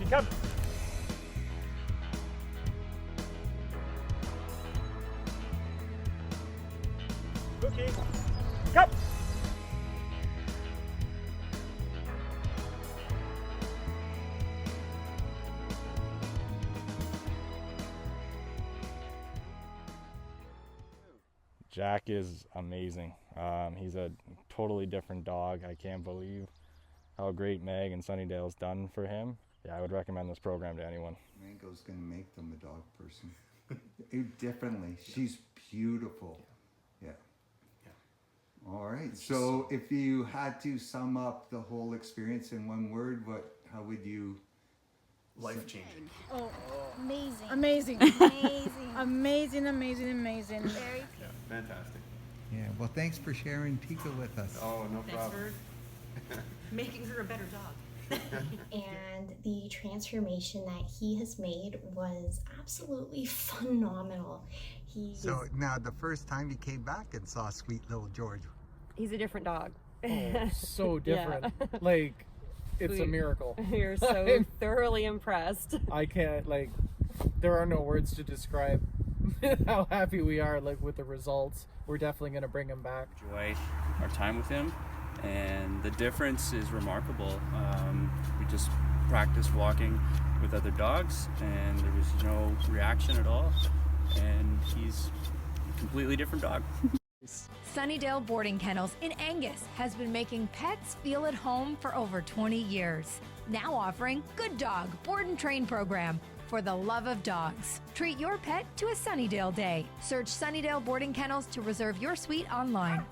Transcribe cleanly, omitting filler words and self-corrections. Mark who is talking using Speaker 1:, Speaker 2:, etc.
Speaker 1: come. Mooky, come. Jack is amazing. He's a totally different dog. I can't believe how great Meg and Sunnidale's done for him. Yeah, I would recommend this program to anyone.
Speaker 2: Mango's gonna make them a dog person. Differently. She's beautiful. Yeah. All right. So if you had to sum up the whole experience in one word, how would you?
Speaker 3: Life changing.
Speaker 4: Oh,
Speaker 5: Amazing.
Speaker 4: amazing.
Speaker 5: Amazing.
Speaker 4: Amazing, amazing, amazing.
Speaker 5: Very
Speaker 3: Yeah, fantastic.
Speaker 2: Yeah. Well, thanks for sharing Tika with us.
Speaker 3: Oh, no
Speaker 6: Thanks
Speaker 3: problem.
Speaker 6: for making her a better dog.
Speaker 5: And the transformation that he has made was absolutely phenomenal.
Speaker 2: So now the first time you came back and saw sweet little George.
Speaker 6: He's a different dog.
Speaker 7: Oh, so different.
Speaker 6: Yeah.
Speaker 7: Like, it's a miracle.
Speaker 6: You're so thoroughly impressed.
Speaker 7: I can't, like, there are no words to describe how happy we are, like, with the results. We're definitely going to bring him back.
Speaker 8: Enjoy our time with him, and the difference is remarkable. We just practiced walking with other dogs, and there was no reaction at all, and he's a completely different dog.
Speaker 9: Sunnidale Boarding Kennels in Angus has been making pets feel at home for over 20 years. Now offering Good Dog Board and Train program for the love of dogs. Treat your pet to a Sunnydale day. Search Sunnydale Boarding Kennels to reserve your suite online.